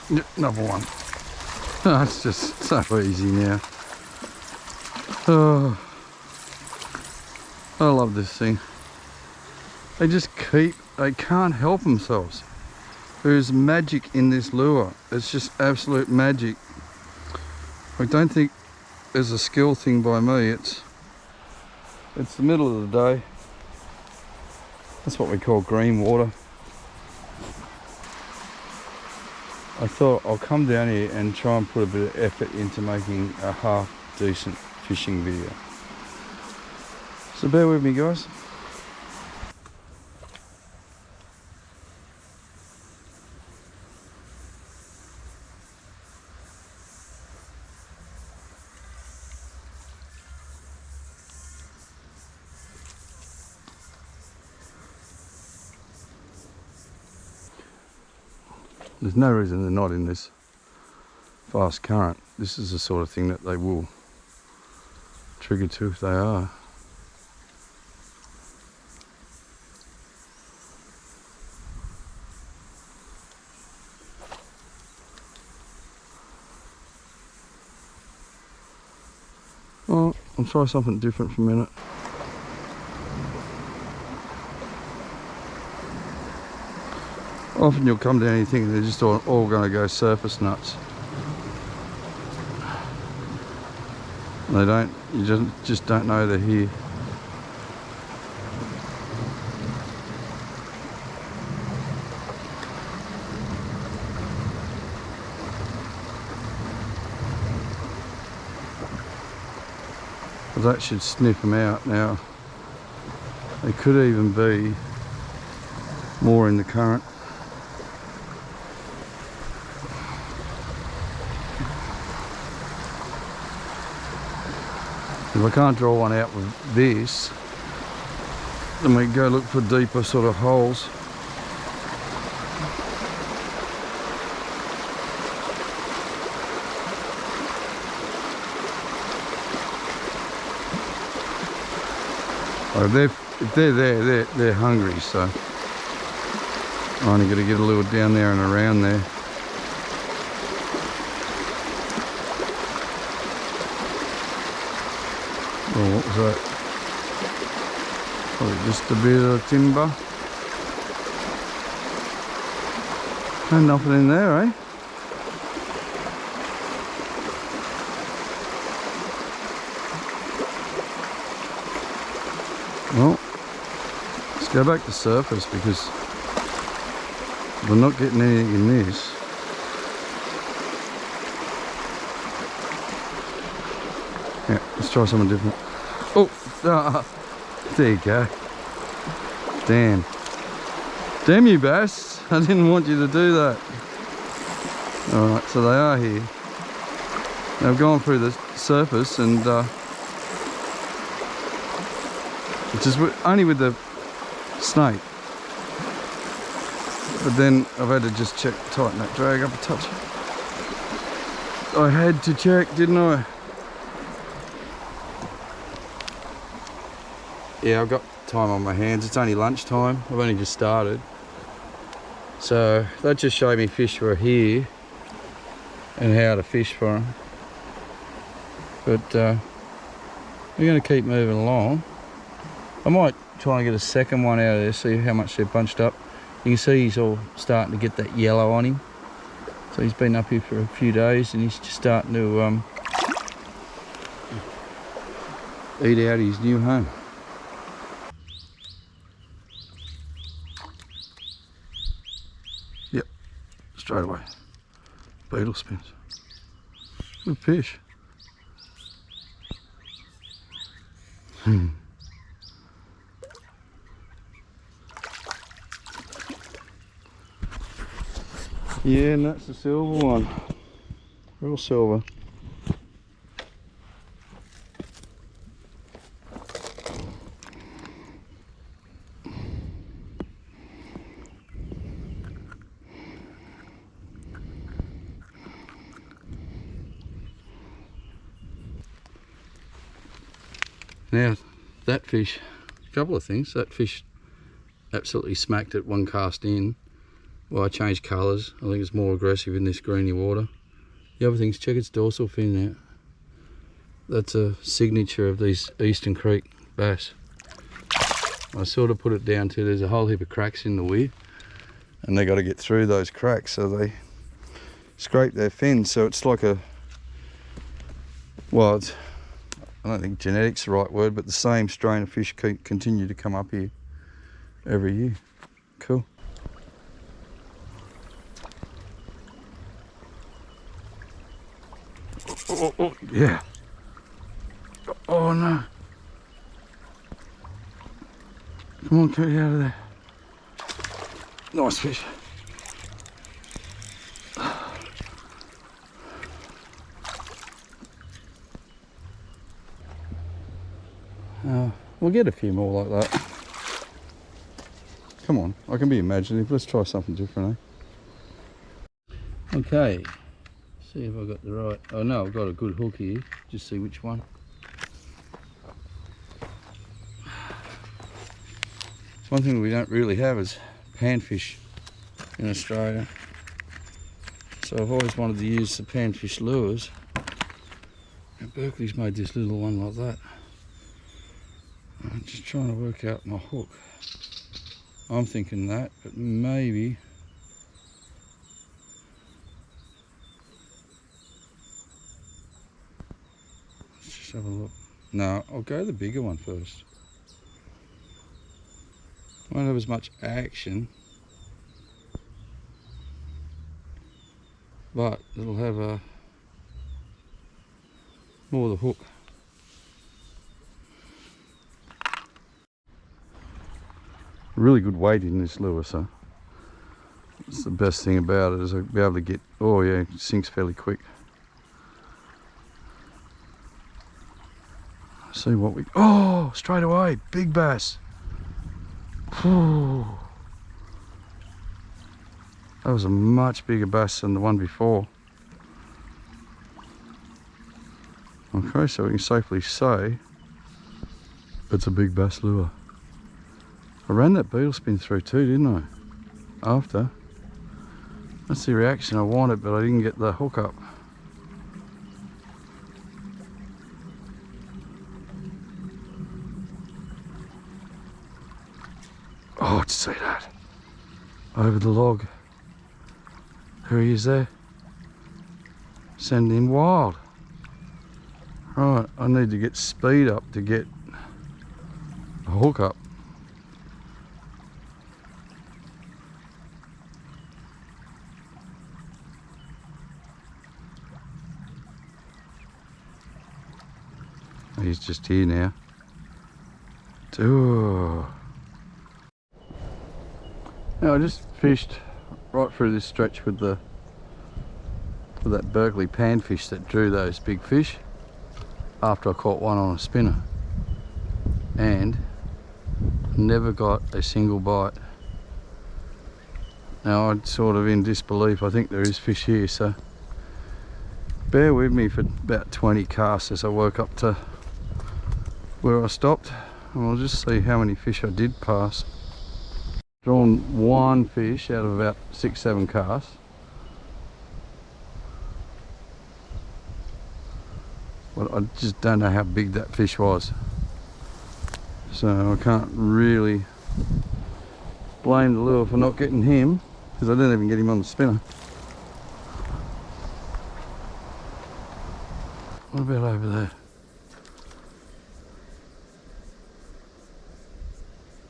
Yep, another one. Oh, it's just so easy now. Oh, I love this thing. They just they can't help themselves. There's magic in this lure. It's just absolute magic. I don't think there's a skill thing by me. It's the middle of the day. That's what we call green water. I thought I'll come down here and try and put a bit of effort into making a half decent fishing video. So bear with me, guys. There's no reason they're not in this fast current. This is the sort of thing that they will trigger to if they are. Well, I'll try something different for a minute. Often you'll come down and you think they're just all going to go surface nuts. They don't. You just don't know they're here. Well, that should sniff them out now. They could even be more in the current. If I can't draw one out with this, then we go look for deeper sort of holes. Oh, if they're there, they're hungry, so I'm only going to get a little down there and around there. Oh, what was that? Probably just a bit of timber. And nothing in there, eh? Well, let's go back to surface because we're not getting anything in this. Yeah, let's try something different. Oh, there you go. Damn. Damn you, bass. I didn't want you to do that. Alright, so they are here. They've gone through the surface and just only with the snake. But then I've had to just tighten that drag up a touch. I had to check, didn't I? Yeah, I've got time on my hands. It's only lunchtime. I've only just started. So that just showed me fish were here and how to fish for them. But we're going to keep moving along. I might try and get a second one out of there, see how much they're bunched up. You can see he's all starting to get that yellow on him. So he's been up here for a few days and he's just starting to eat out his new home. Yep, straight away. Beetle spins. Good fish. Yeah, and that's the silver one. Real silver. Now, that fish, a couple of things. That fish absolutely smacked it one cast in. Well, I changed colours. I think it's more aggressive in this greeny water. The other thing's check its dorsal fin out. That's a signature of these Eastern Creek bass. I sort of put it down to there's a whole heap of cracks in the weir, and they got to get through those cracks, so they scrape their fins. So it's like a, well, it's, I don't think genetics the right word, but the same strain of fish continue to come up here every year. Cool. Oh, yeah. Oh no. Come on, get out of there. Nice fish. We'll get a few more like that. Come on, I can be imaginative. Let's try something different, eh? Okay, see if I got the right. Oh no, I've got a good hook here. Just see which one. One thing we don't really have is panfish in Australia. So I've always wanted to use the panfish lures. And Berkeley's made this little one like that. I'm just trying to work out my hook. I'm thinking that, but maybe let's just have a look. No, I'll go the bigger one first. Won't have as much action, but it'll have a more of the hook. Really good weight in this lure, so that's the best thing about it, is I'll be able to get, oh yeah, it sinks fairly quick. See what we, oh, straight away, big bass. Whew. That was a much bigger bass than the one before. Okay, so we can safely say it's a big bass lure. I ran that beetle spin through too, didn't I? After. That's the reaction I wanted, but I didn't get the hook up. Oh, did you see that? Over the log. There he is there. Sending him wild. Right, I need to get speed up to get a hook up. He's just here now. Ooh. Now I just fished right through this stretch with that Berkeley panfish that drew those big fish after I caught one on a spinner, and never got a single bite. Now I'm sort of in disbelief. I think there is fish here, so bear with me for about 20 casts as I work up to where I stopped, and we'll just see how many fish I did pass. Drawn one fish out of about 6-7 casts. But I just don't know how big that fish was, so I can't really blame the lure for not getting him, because I didn't even get him on the spinner. What about over there?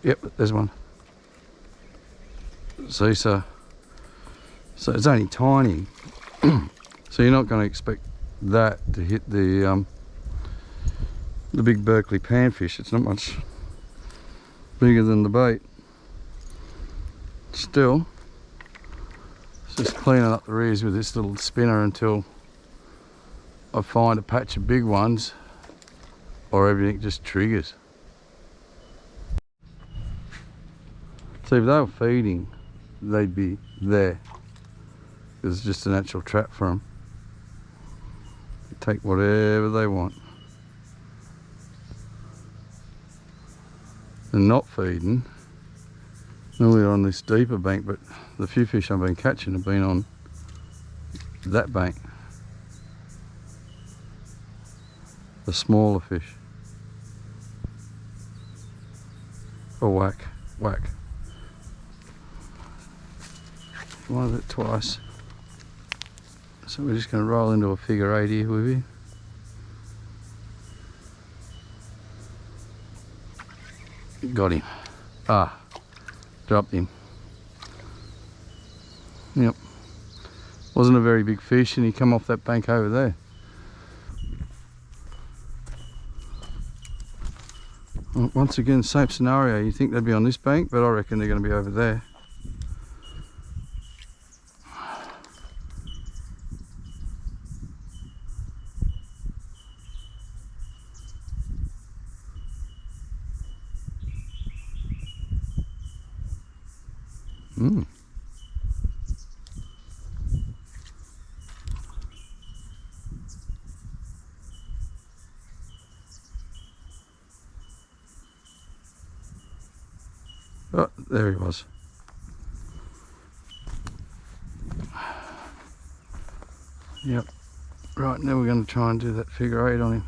Yep, there's one. See, so it's only tiny, so you're not going to expect that to hit the big Berkeley panfish. It's not much bigger than the bait. Still, it's just cleaning up the rears with this little spinner until I find a patch of big ones, or everything just triggers. See, if they were feeding, they'd be there, because it's just a natural trap for them. They take whatever they want. And not feeding, Normally on this deeper bank, but the few fish I've been catching have been on that bank. The smaller fish. Oh, whack, whack. One of it twice. So we're just going to roll into a figure 8 here with you. Got him. Ah, dropped him. Yep. Wasn't a very big fish and he come off that bank over there. Well, once again, same scenario. You think they'd be on this bank, but I reckon they're going to be over there. Oh, there he was. Yep. Right, now we're going to try and do that figure 8 on him.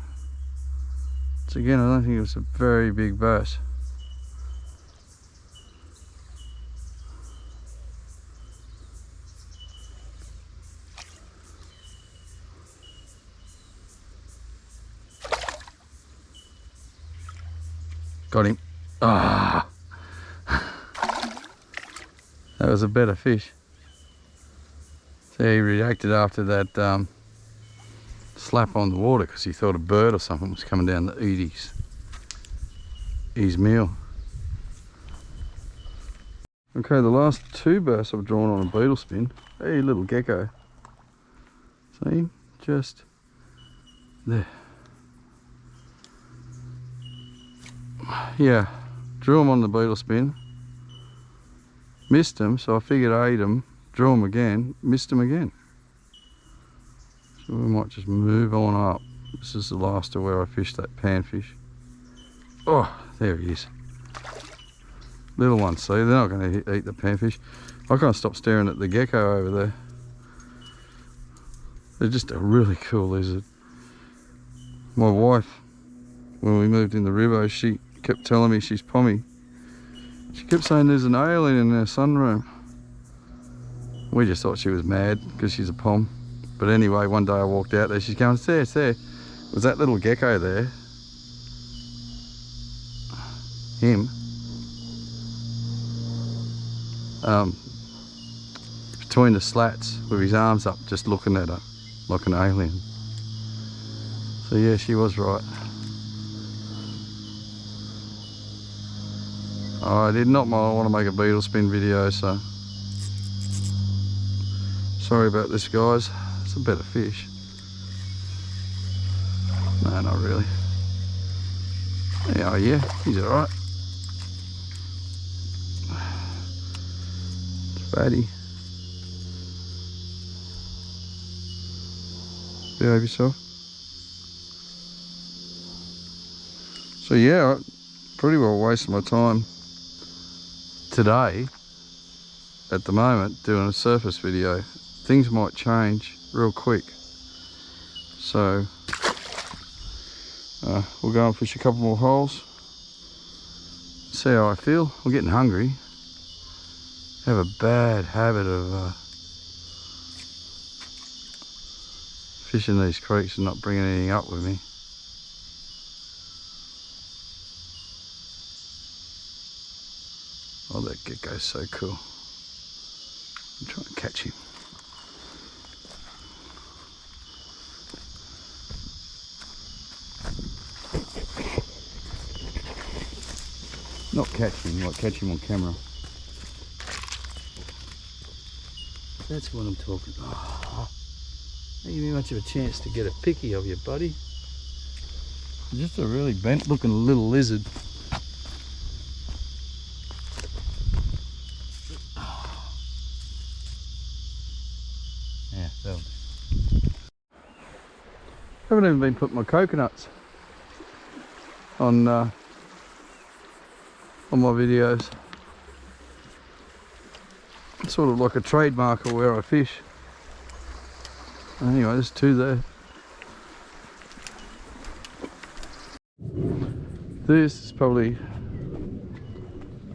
So again, I don't think it was a very big bass. Got him. Ah, that was a better fish. So he reacted after that slap on the water because he thought a bird or something was coming down to eat his meal. Okay, the last 2 bass I've drawn on a beetle spin. Hey, little gecko. See, just there. Yeah, drew him on the beetle spin, missed him, so I figured I ate him, drew him again, missed him again. So we might just move on up. This is the last of where I fished that panfish. Oh, there he is. Little ones, see, they're not going to eat the panfish. I can't stop staring at the gecko over there. They're just a really cool lizard. My wife, when we moved in the river, she kept telling me she's pommy. She kept saying there's an alien in her sunroom. We just thought she was mad because she's a pom. But anyway, one day I walked out there, she's going, it's there. Was that little gecko there? Him. Between the slats with his arms up, just looking at her like an alien. So yeah, she was right. I did not want to make a beetle spin video, so sorry about this, guys. It's a better fish. No, not really. Oh yeah, he's alright. It's fatty. Behave yourself. So yeah, I pretty well wasted my time today at the moment doing a surface video. Things might change real quick, so we'll go and fish a couple more holes, see how I feel. I'm getting hungry. I have a bad habit of fishing these creeks and not bringing anything up with me. Oh, that gecko's so cool. I'm trying to catch him. Not catch him, like catch him on camera. That's what I'm talking about. Oh, don't give me much of a chance to get a picky of you, buddy. Just a really bent looking little lizard. Yeah, that'll do. Haven't even been putting my coconuts on my videos. sort of like a trademark of where I fish. Anyway, there's two there. This is probably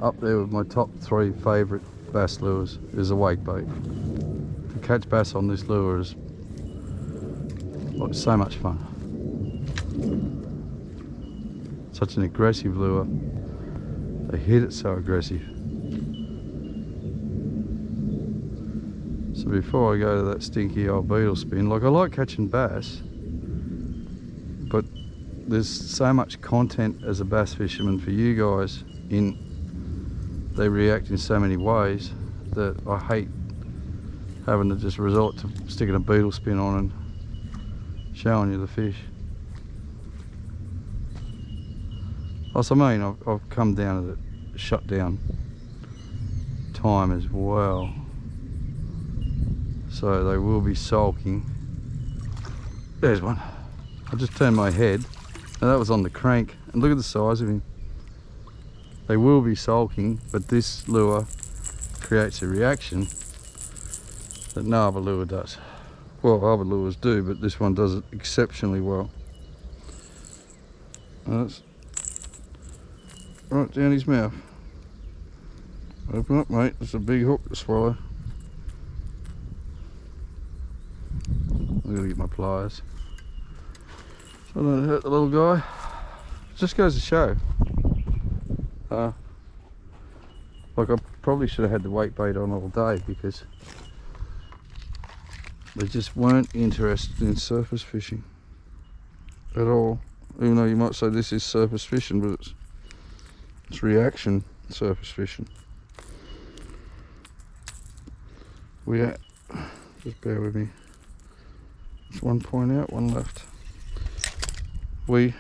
up there with my top 3 favourite bass lures, is a wake bait. To catch bass on this lure is like so much fun. Such an aggressive lure. They hit it so aggressive. So before I go to that stinky old beetle spin, like I like catching bass, but there's so much content as a bass fisherman for you guys in, they react in so many ways that I hate having to just resort to sticking a beetle spin on and showing you the fish. Also, I mean, I've come down to the shutdown time as well, so they will be sulking. There's one. I just turned my head and that was on the crank, and look at the size of him. They will be sulking, but this lure creates a reaction that no other lure does. Well, other lures do, but this one does it exceptionally well. And that's right down his mouth. Open up, mate. That's a big hook to swallow. I'm gonna get my pliers so I don't hurt the little guy. It just goes to show. Like, I probably should have had the wake bait on all day, because they just weren't interested in surface fishing at all. Even though you might say this is surface fishing, but it's reaction surface fishing. Just bear with me. There's one point out, one left. We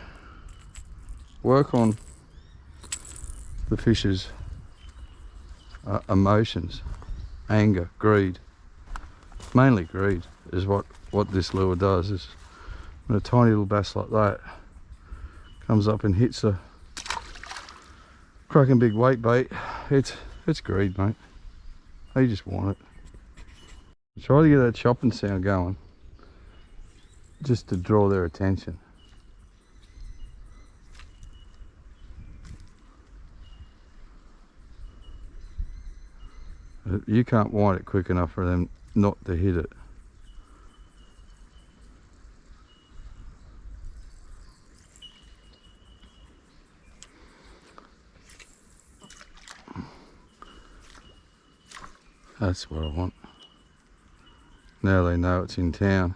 work on the fish's emotions, anger, greed. Mainly greed is what this lure does. Is when a tiny little bass like that comes up and hits a cracking big weight bait, it's greed, mate. They just want it. Try to get that chopping sound going, just to draw their attention. You can't wind it quick enough for them not to hit it. That's what I want. Now they know it's in town.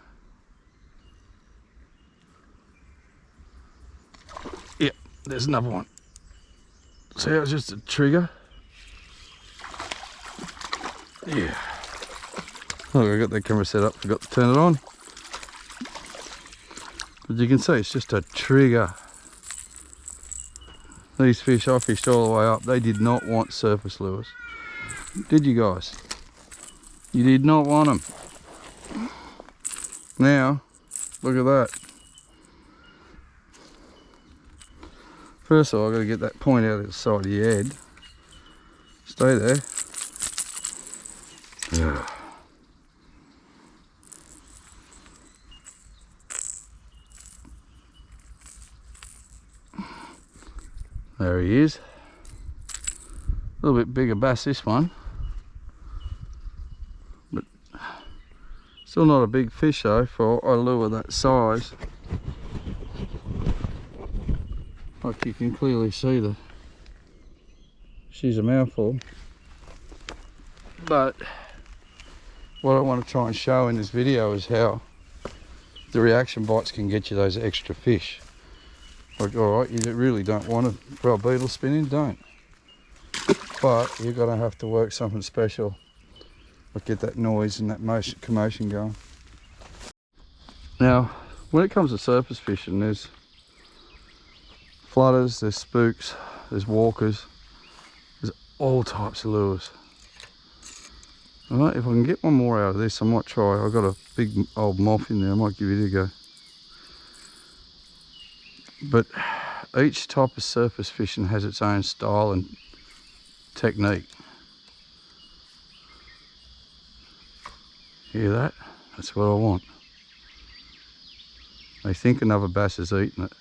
Yep, there's another one. See how it's just a trigger? Yeah. Oh, I got the camera set up, forgot to turn it on. But you can see it's just a trigger. These fish I fished all the way up, they did not want surface lures. Did you guys? You did not want them. Now, look at that. First of all, I've got to get that point out of the side of your head. Stay there. Yeah. There he is. A little bit bigger bass, this one. But still not a big fish though for a lure that size. Like you can clearly see, she's a mouthful. But what I want to try and show in this video is how the reaction bites can get you those extra fish. Like, alright, you really don't want to throw a beetle spinning, don't. But you're going to have to work something special. Like get that noise and that commotion going. Now, when it comes to surface fishing, there's flutters, there's spooks, there's walkers, there's all types of lures. Alright, if I can get one more out of this, I might try. I've got a big old moth in there, I might give it a go. But each type of surface fishing has its own style and technique. Hear that? That's what I want. They think another bass has eaten it.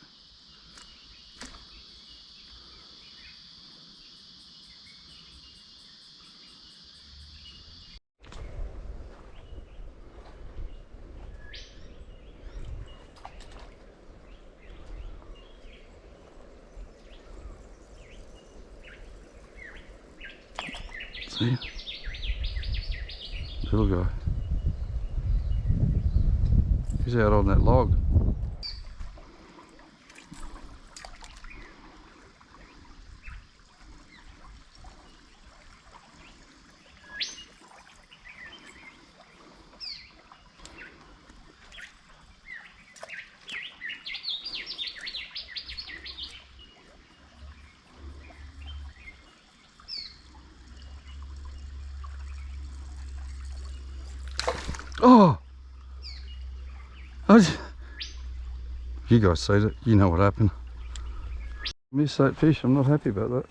See? Little guy. He's out on that log. Oh! You guys see it, you know what happened. Miss that fish, I'm not happy about that.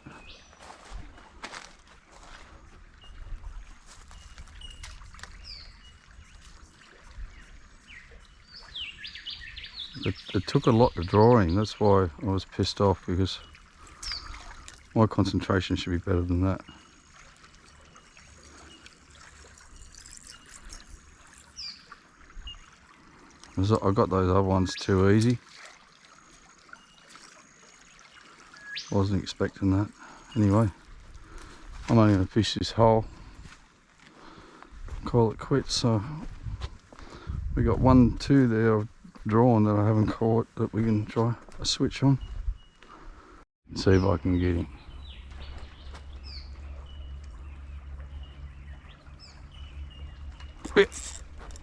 It took a lot to draw him, that's why I was pissed off, because my concentration should be better than that. I got those other ones too easy. Wasn't expecting that. Anyway, I'm only going to fish this hole, call it quits. So we got 1, 2 there I've drawn that I haven't caught that we can try a switch on. See if I can get him.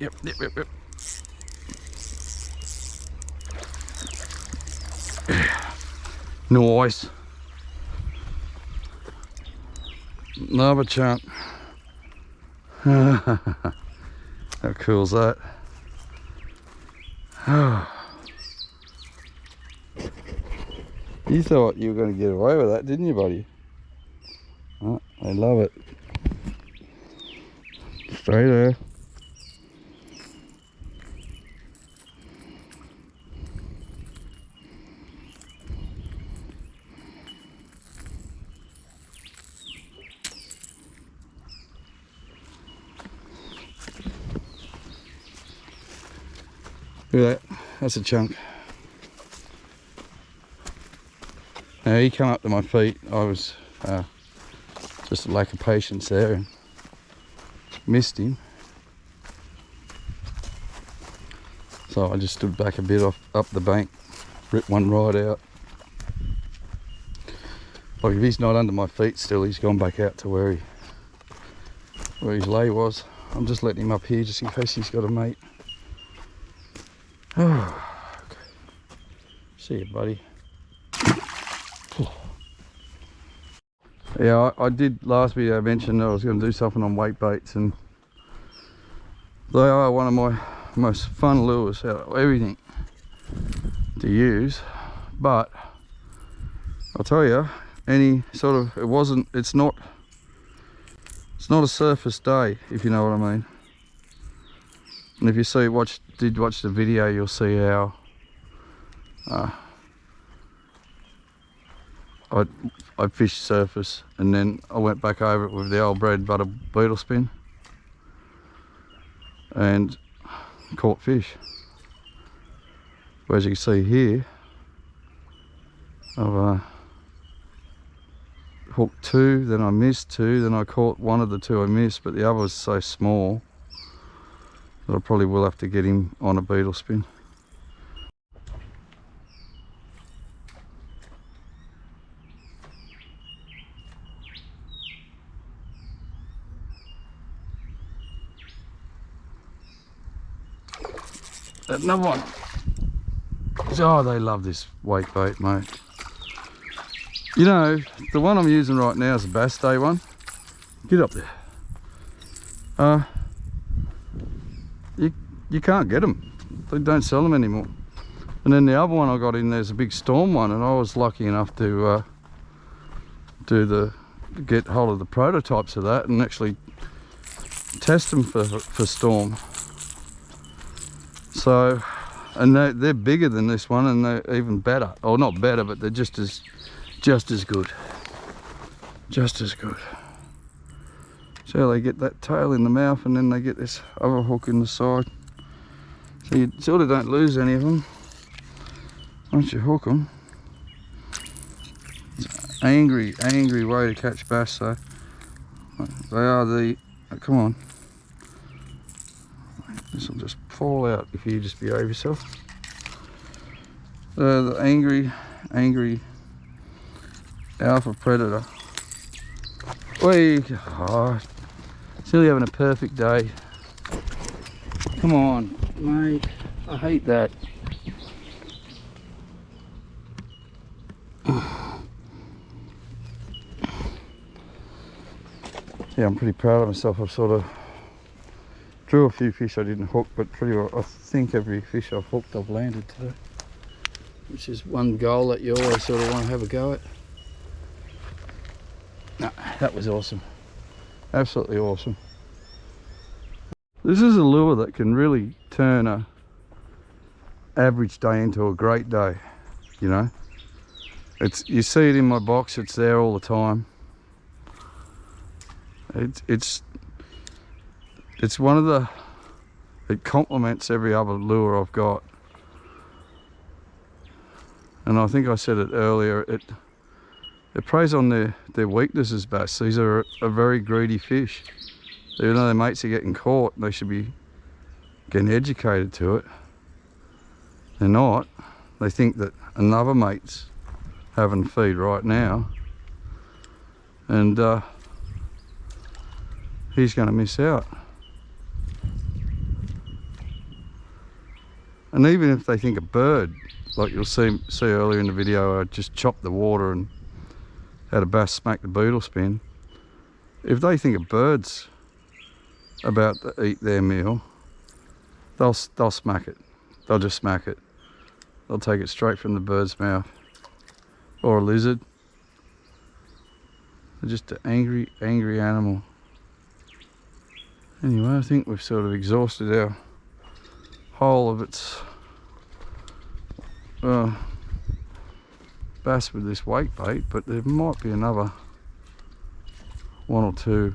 Yep. Nice. Another chunk. How cool's that? You thought you were going to get away with that, didn't you, buddy? Oh, I love it. Stay there. Look at that, that's a chunk. Now he came up to my feet, I was just a lack of patience there and missed him. So I just stood back a bit up the bank, ripped one right out. Like if he's not under my feet still, he's gone back out to where his lay was. I'm just letting him up here just in case he's got a mate. Oh, okay. See you, buddy. Yeah, I did last video mention that I was going to do something on weight baits, and they are one of my most fun lures out of everything to use. But I'll tell you, any sort of it's not a surface day, if you know what I mean. And if you did watch the video, you'll see how I fished surface, and then I went back over it with the old bread and butter beetle spin and caught fish. But as you can see here, I've hooked 2, then I missed 2, then I caught one of the 2 I missed, but the other was so small that I probably will have to get him on a beetle spin. Another one. Oh, they love this weight bait, mate. You know, the one I'm using right now is a Bass Day one. Get up there. You can't get them. They don't sell them anymore. And then the other one I got in there's a big Storm one, and I was lucky enough to get hold of the prototypes of that and actually test them for storm. So, and they're bigger than this one, and they're even better. Or not better, but they're just as good. Just as good. So they get that tail in the mouth, and then they get this other hook in the side. So you sort of don't lose any of them once you hook them. It's an angry way to catch bass, so they are the, come on. This will just fall out if you just behave yourself. The angry alpha predator. Wait, oh, silly having a perfect day. Come on, mate. I hate that. Yeah, I'm pretty proud of myself. I've sort of drew a few fish I didn't hook, but pretty well, I think every fish I've hooked I've landed today, which is one goal that you always sort of want to have a go at. No, that was awesome. Absolutely awesome. This is a lure that can really turn a average day into a great day, you know. You see it in my box, it's there all the time. It's one of the, it complements every other lure I've got. And I think I said it earlier, it preys on their weaknesses, bass. These are a very greedy fish. Even though their mates are getting caught, they should be getting educated to it. They're not. They think that another mate's having feed right now, and he's going to miss out. And even if they think a bird, like you'll see earlier in the video, I just chopped the water and had a bass smack the beetle spin. If they think a bird's about to eat their meal, they'll smack it. They'll just smack it. They'll take it straight from the bird's mouth. Or a lizard. They're just an angry animal. Anyway, I think we've sort of exhausted our whole of its bass with this wake bait, but there might be another one or two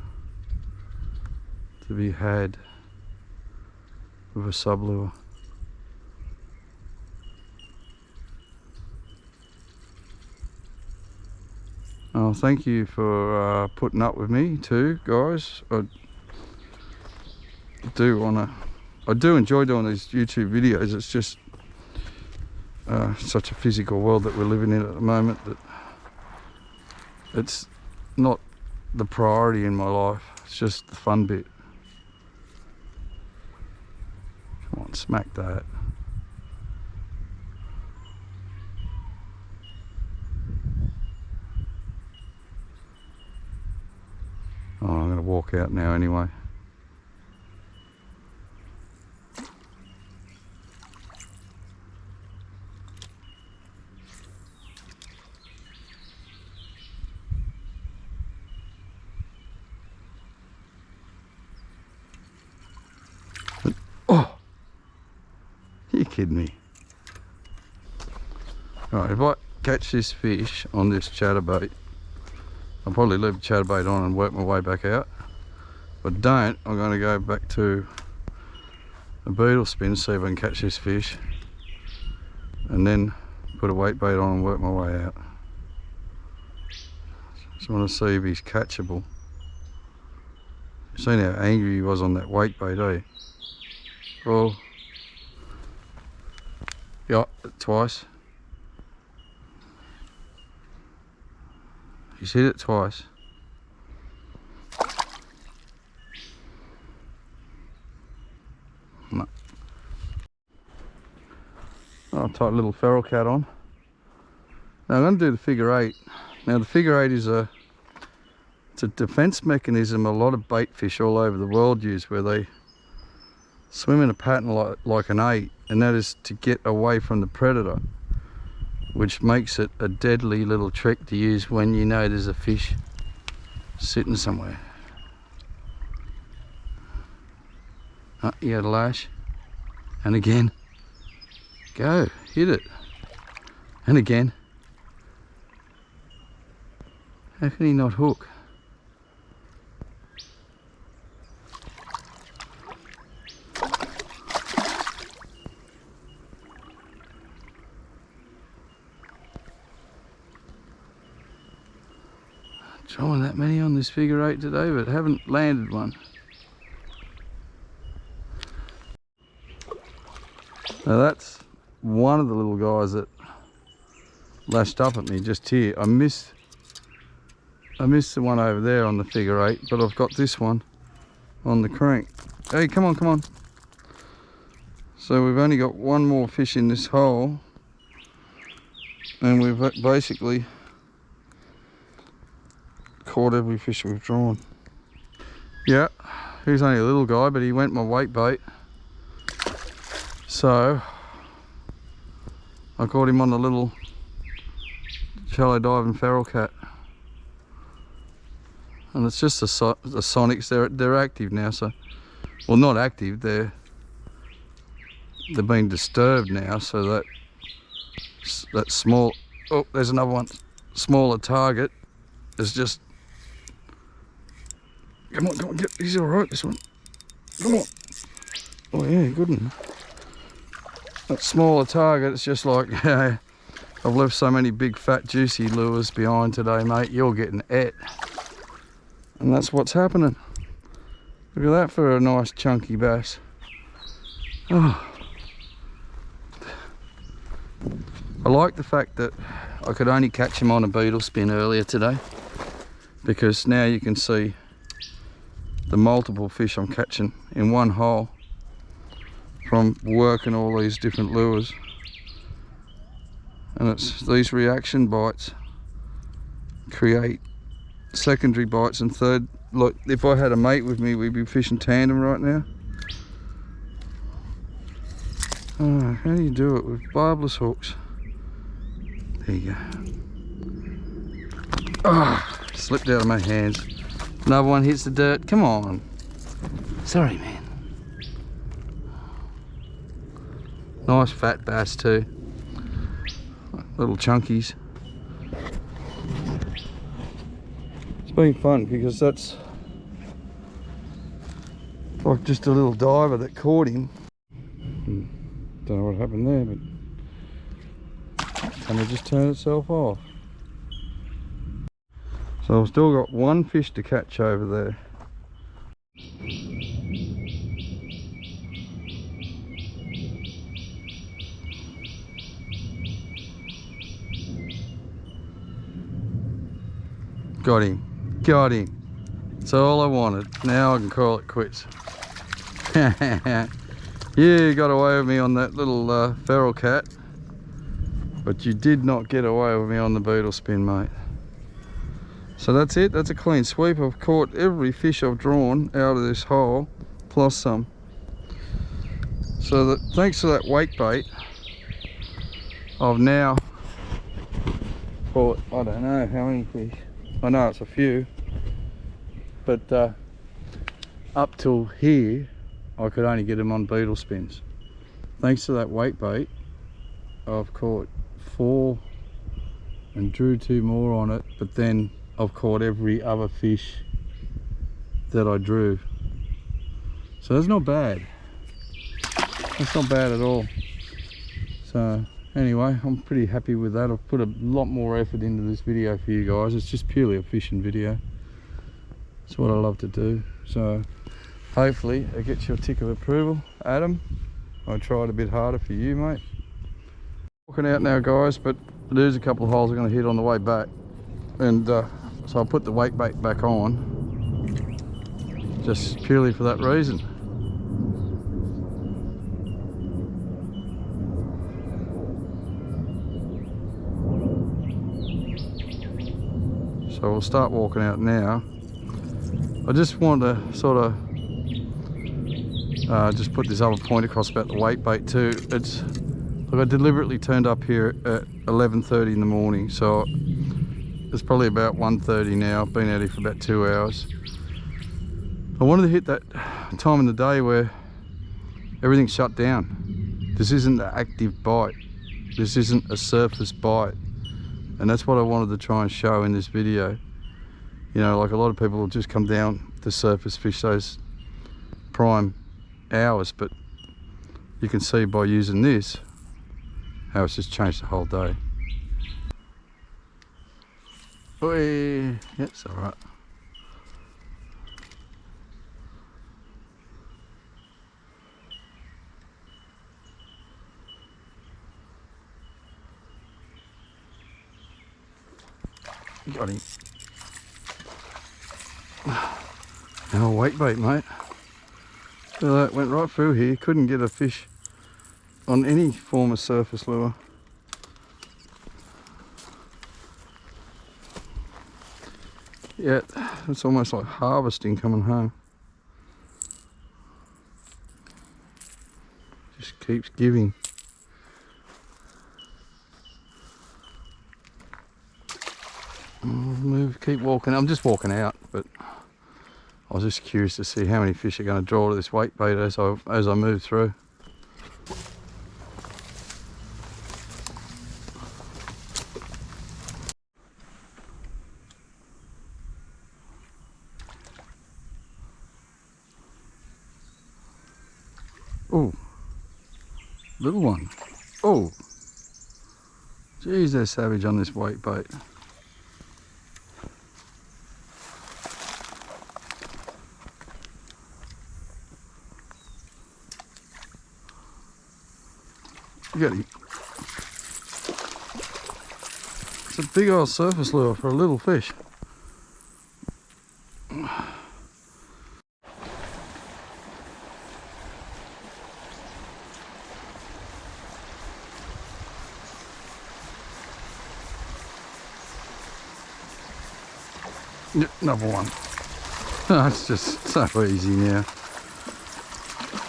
to be had with a sub lure. Oh, thank you for putting up with me too, guys. I do enjoy doing these YouTube videos. It's just such a physical world that we're living in at the moment that it's not the priority in my life. It's just the fun bit. Come on, smack that. Oh, I'm going to walk out now anyway. Oh! You kidding me? Alright, if I catch this fish on this chatterbait, I'll probably leave the chatterbait on and work my way back out. If I don't, I'm going to go back to a beetle spin, see if I can catch this fish, and then put a weight bait on and work my way out. Just want to see if he's catchable. You've seen how angry he was on that weight bait, eh? Oh, yeah, twice. He's hit it twice. No. Oh, tight little feral cat on. Now I'm going to do the figure eight. Now the figure eight is it's a defense mechanism a lot of bait fish all over the world use, where they swim in a pattern like an 8, and that is to get away from the predator, which makes it a deadly little trick to use when you know there's a fish sitting somewhere. You had a lash. And again. Go, hit it. And again. How can he not hook? Throwing that many on this figure eight today, but haven't landed one. Now that's one of the little guys that lashed up at me just here. I missed the one over there on the figure eight, but I've got this one on the crank. Hey, come on, come on. So we've only got one more fish in this hole, and we've basically caught every fish we've drawn. Yeah, he's only a little guy, but he went my weight bait. So I caught him on the little shallow diving feral cat. And it's just the sonics. They're active now, so, well, not active, they're being disturbed now, so that small, oh, there's another one, smaller target is just, come on, get, he's all right, this one, come on. Oh yeah, good one. That smaller target, it's just like, I've left so many big fat juicy lures behind today, mate, you're getting et. And that's what's happening. Look at that for a nice chunky bass. Oh. I like the fact that I could only catch him on a beetle spin earlier today, because now you can see the multiple fish I'm catching in one hole from working all these different lures. And it's these reaction bites create secondary bites and third. Look, if I had a mate with me, we'd be fishing tandem right now. Oh, how do you do it with barbless hooks? There you go. Oh, slipped out of my hands. Another one hits the dirt. Come on. Sorry, man. Nice fat bass too. Little chunkies. It's been fun because that's like just a little diver that caught him. Don't know what happened there, but and it just turned itself off. So I've still got one fish to catch over there. Got him. Got him. That's all I wanted. Now I can call it quits. You got away with me on that little feral cat, but you did not get away with me on the beetle spin, mate. So that's it. That's a clean sweep. I've caught every fish I've drawn out of this hole, plus some. So that, thanks to that weight bait, I've now caught, I don't know how many fish. I know it's a few, but up till here I could only get them on beetle spins. Thanks to that weight bait, I've caught 4 and drew 2 more on it, but then I've caught every other fish that I drew. So that's not bad. That's not bad at all. So anyway, I'm pretty happy with that. I've put a lot more effort into this video for you guys. It's just purely a fishing video. It's what I love to do. So hopefully it gets your tick of approval, Adam. I tried a bit harder for you, mate. Walking out now, guys, but there's a couple of holes I'm going to hit on the way back. And so I'll put the weight bait back on, just purely for that reason. So we'll start walking out now. I just want to sort of just put this other point across about the weight bait too. It's like I deliberately turned up here at 11:30 in the morning, so it's probably about 1:30 now. I've been out here for about 2 hours. I wanted to hit that time in the day where Everything's shut down. This isn't an active bite. This isn't a surface bite. And that's what I wanted to try and show in this video. You know, like a lot of people will just come down to surface fish those prime hours, but you can see by using this how it's just changed the whole day. Oi, it's all right. Got him. Now weight bait, mate. So that went right through here. Couldn't get a fish on any form of surface lure. Yeah, it's almost like harvesting coming home. Just keeps giving. Move, keep walking. I'm just walking out, but I was just curious to see how many fish are going to draw to this weight bait as I move through. Oh, little one. Oh, geez, they're savage on this weight bait. Get him. It's a big old surface lure for a little fish. Yep, another one. Oh, it's just so easy now.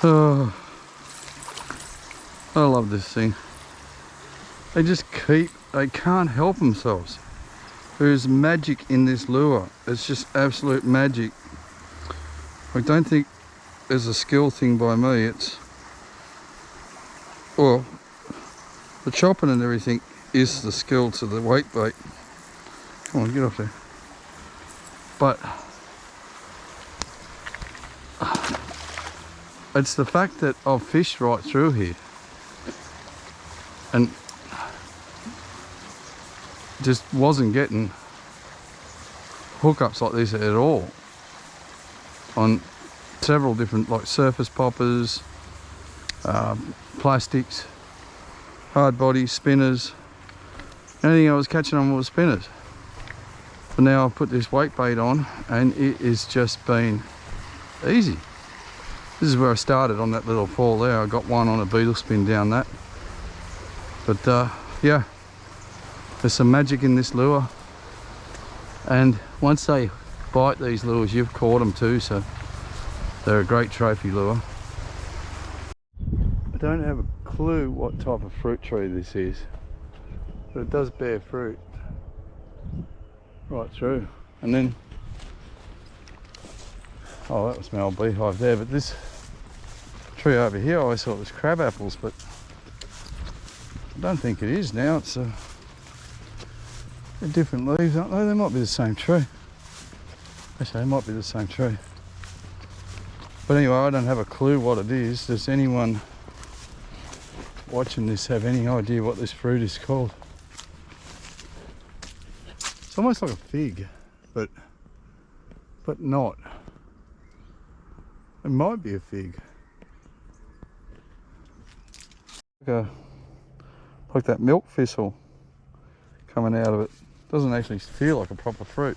Oh, I love this thing. They just they can't help themselves. There's magic in this lure. It's just absolute magic. I don't think there's a skill thing by me. It's, well, the chopping and everything is the skill to the weight bait. Come on, get off there. But it's the fact that I've fished right through here and just wasn't getting hookups like this at all on several different, like surface poppers, plastics, hard bodies, spinners. Anything I was catching on was spinners. But now I've put this weight bait on and it has just been easy. This is where I started, on that little fall there. I got one on a beetle spin down that. But yeah, there's some magic in this lure. And once they bite these lures, you've caught them too, so they're a great trophy lure. I don't have a clue what type of fruit tree this is, but it does bear fruit right through. And then, oh, that was my old beehive there, but this tree over here I always thought was crab apples, but I don't think it is now. It's they're different leaves, aren't they? They might be the same tree. Actually, they might be the same tree. But anyway, I don't have a clue what it is. Does anyone watching this have any idea what this fruit is called? It's almost like a fig, but not. It might be a fig. Like that milk thistle coming out of it. Doesn't actually feel like a proper fruit.